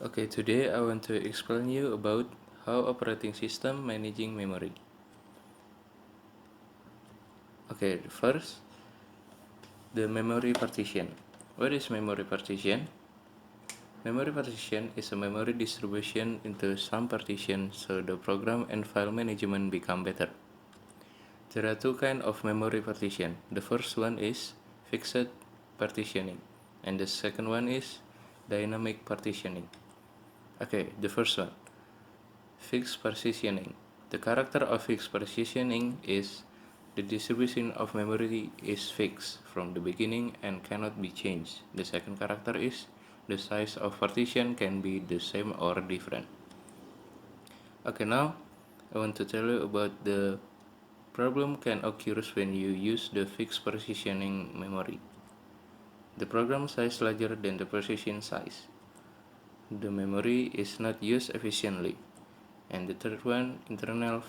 Okay, today I want to explain you about how operating system managing memory. Okay, first, the memory partition. What is memory partition? Memory partition is a memory distribution into some partitions so the program and file management become better. There are two kinds of memory partition. The first one is fixed partitioning and the second one is dynamic partitioning. Okay, the first one. Fixed partitioning. The character of fixed partitioning is the distribution of memory is fixed from the beginning and cannot be changed. The second character is the size of partition can be the same or different. Okay, now I want to tell you about the problem can occur when you use the fixed partitioning memory. The program size larger than the partition size. The memory is not used efficiently. And the third one, internal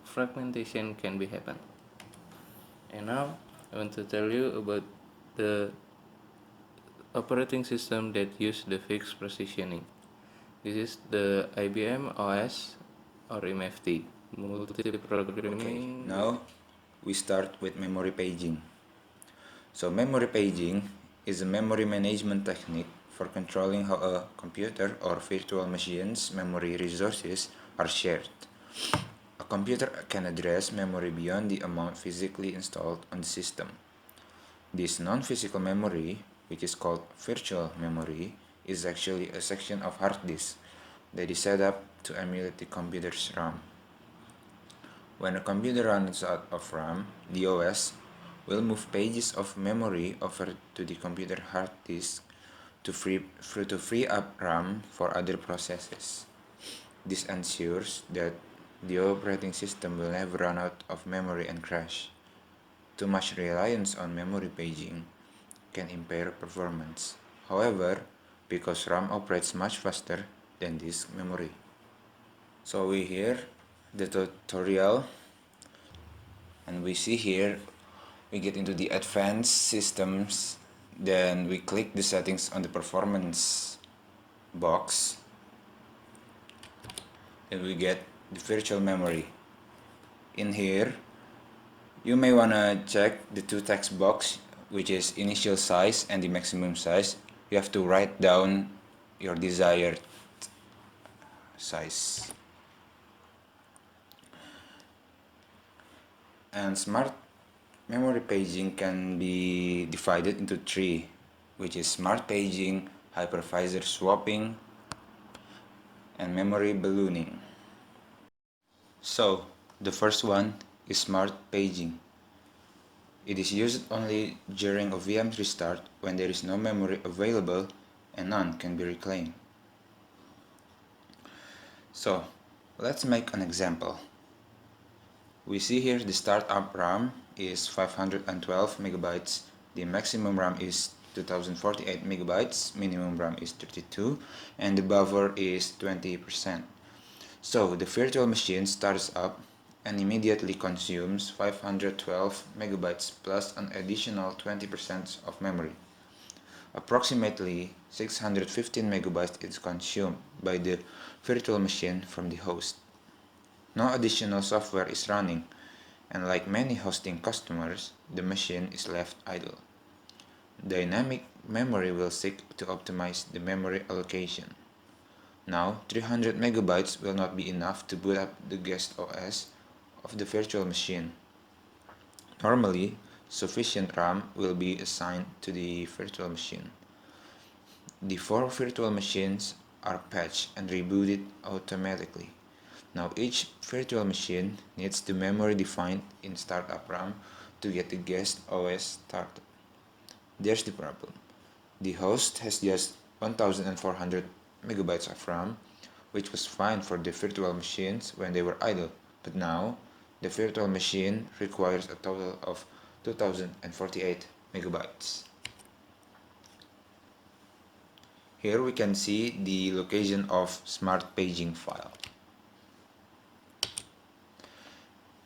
fragmentation can be happen. And now I want to tell you about the operating system that use the fixed partitioning. This is the IBM OS or MFT, multi-programming. Now we start with memory paging. So memory paging is a memory management technique for controlling how a computer or virtual machine's memory resources are shared. A computer can address memory beyond the amount physically installed on the system. This non-physical memory, which is called virtual memory, is actually a section of hard disk that is set up to emulate the computer's RAM. When a computer runs out of RAM, the OS will move pages of memory over to the computer hard disk to free up RAM for other processes. This ensures that the operating system will never run out of memory and crash. Too much reliance on memory paging can impair performance. However, because RAM operates much faster than disk memory. So we hear the tutorial, and we see here we get into the advanced systems, then we click the settings on the performance box, and we get the virtual memory. In here you may want to check the two text box, which is initial size and the maximum size. You have to write down your desired size. And smart memory paging can be divided into three, which is smart paging, hypervisor swapping, and memory ballooning. So, the first one is smart paging. It is used only during a VM restart when there is no memory available and none can be reclaimed. So, let's make an example. We see here the startup RAM is 512 megabytes, the maximum RAM is 2048 megabytes, minimum RAM is 32, and the buffer is 20%. So the virtual machine starts up and immediately consumes 512 megabytes plus an additional 20% of memory. Approximately 615 megabytes is consumed by the virtual machine from the host. No additional software is running, and like many hosting customers, the machine is left idle. Dynamic memory will seek to optimize the memory allocation. Now, 300 megabytes will not be enough to boot up the guest OS of the virtual machine. Normally, sufficient RAM will be assigned to the virtual machine. The 4 virtual machines are patched and rebooted automatically. Now each virtual machine needs the memory defined in startup RAM to get the guest OS started. There's the problem. The host has just 1400 megabytes of RAM, which was fine for the virtual machines when they were idle, but now the virtual machine requires a total of 2048 megabytes. Here we can see the location of smart paging file.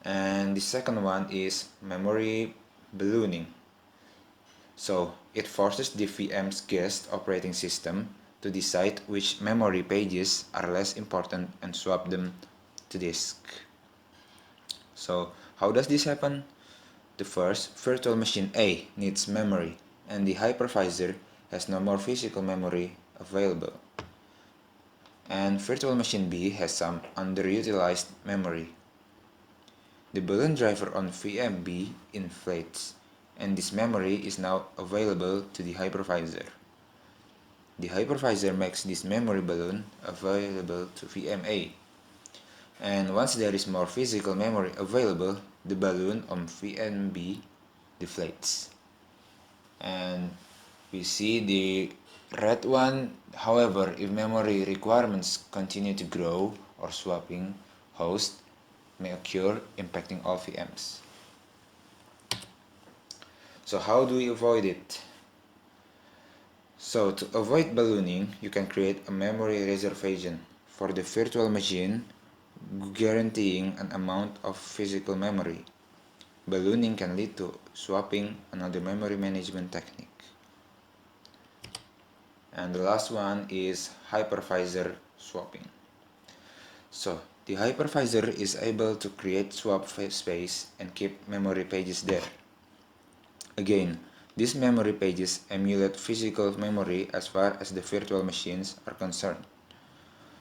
And the second one is memory ballooning. So it forces the VM's guest operating system to decide which memory pages are less important and swap them to disk. So how does this happen? The first virtual machine A needs memory, and the hypervisor has no more physical memory available. And virtual machine B has some underutilized memory. The balloon driver on VMB inflates, and this memory is now available to the hypervisor. The hypervisor makes this memory balloon available to VMA, and once there is more physical memory available, the balloon on VMB deflates. And we see the red one. However, if memory requirements continue to grow or swapping host may occur, impacting all VMs. So how do we avoid it? So to avoid ballooning, you can create a memory reservation for the virtual machine, guaranteeing an amount of physical memory. Ballooning can lead to swapping, another memory management technique. And the last one is hypervisor swapping. So the hypervisor is able to create swap space and keep memory pages there. Again, these memory pages emulate physical memory as far as the virtual machines are concerned.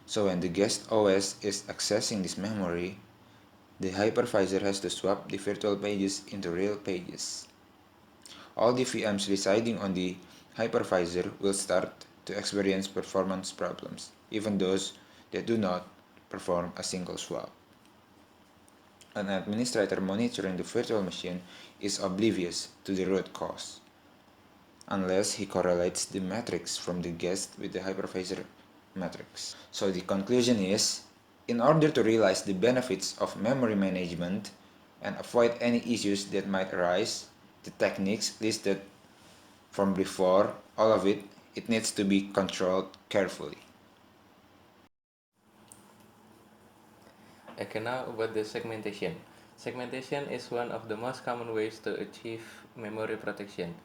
So when the guest OS is accessing this memory, the hypervisor has to swap the virtual pages into real pages. All the VMs residing on the hypervisor will start to experience performance problems, even those that do not perform a single swap. An administrator monitoring the virtual machine is oblivious to the root cause, unless he correlates the metrics from the guest with the hypervisor metrics. So the conclusion is, in order to realize the benefits of memory management and avoid any issues that might arise, the techniques listed from before, all of it needs to be controlled carefully. Okay, now about the segmentation. Segmentation is one of the most common ways to achieve memory protection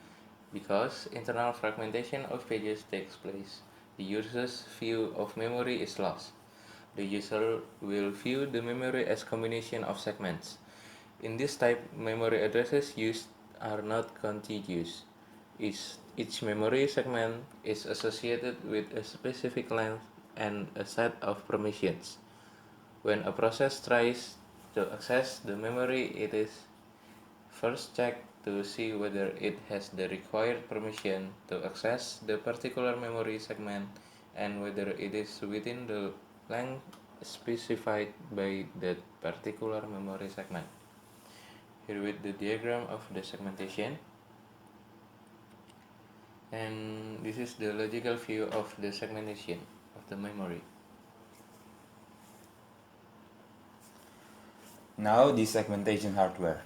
because internal fragmentation of pages takes place. The user's view of memory is lost. The user will view the memory as combination of segments. In this type, memory addresses used are not contiguous. Each memory segment is associated with a specific length and a set of permissions. When a process tries to access the memory, it is first checked to see whether it has the required permission to access the particular memory segment and whether it is within the length specified by that particular memory segment. Here with the diagram of the segmentation, and this is the logical view of the segmentation of the memory. Now the segmentation hardware.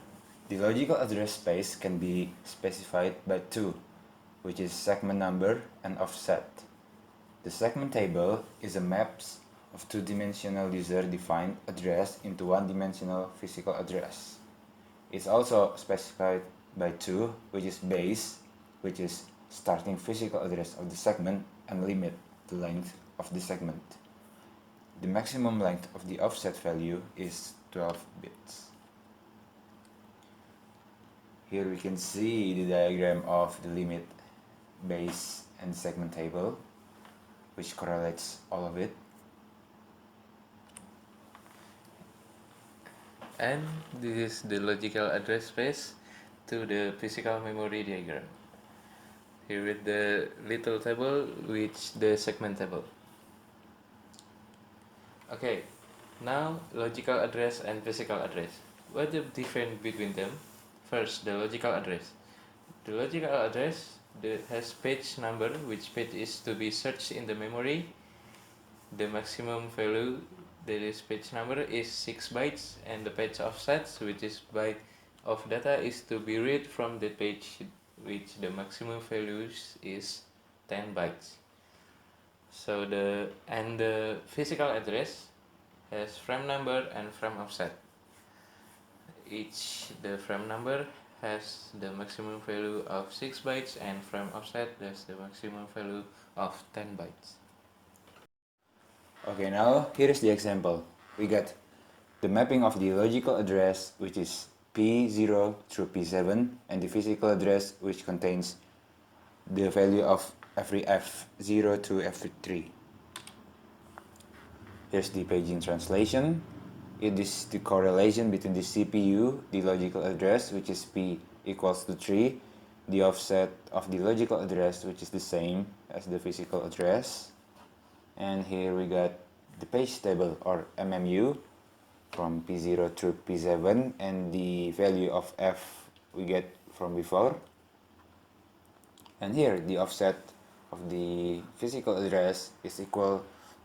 The logical address space can be specified by two, which is segment number and offset. The segment table is a maps of two-dimensional user-defined address into one-dimensional physical address. It's also specified by two, which is base, which is starting physical address of the segment, and limit, the length of the segment. The maximum length of the offset value is 12 bits. Here we can see the diagram of the limit, base, and segment table, which correlates all of it. And this is the logical address space to the physical memory diagram. Here with the little table, which the segment table. Okay, now logical address and physical address. What the difference between them? First, the logical address. The logical address has page number, which page is to be searched in the memory. The maximum value, that is page number, is 6 bytes, and the page offsets, which is byte of data, is to be read from the page, which the maximum values is 10 bytes. So the physical address has frame number and frame offset. The frame number has the maximum value of 6 bytes and frame offset has the maximum value of 10 bytes. Okay, now here is the example. We got the mapping of the logical address, which is P0 through P7, and the physical address, which contains the value of every F0 to F3. Here's the paging translation. It is the correlation between the CPU, the logical address, which is P equals to 3, the offset of the logical address, which is the same as the physical address. And here we got the page table, or MMU, from P0 to P7, and the value of F we get from before. And here the offset of the physical address is equal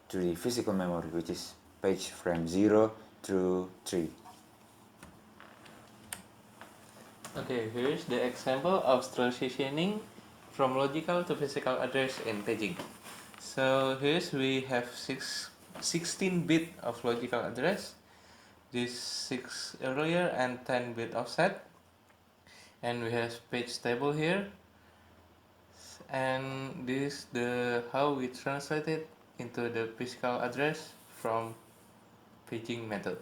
to the physical memory, which is page frame 0 through 3. Okay, here's the example of transitioning from logical to physical address in paging. So here's we have 16-bit of logical address, this 6 earlier and 10-bit offset, and we have page table here, and this is the how we translate it into the physical address from paging method.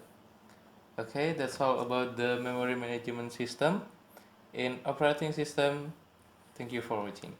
Okay, that's all about the memory management system in operating system. Thank you for watching.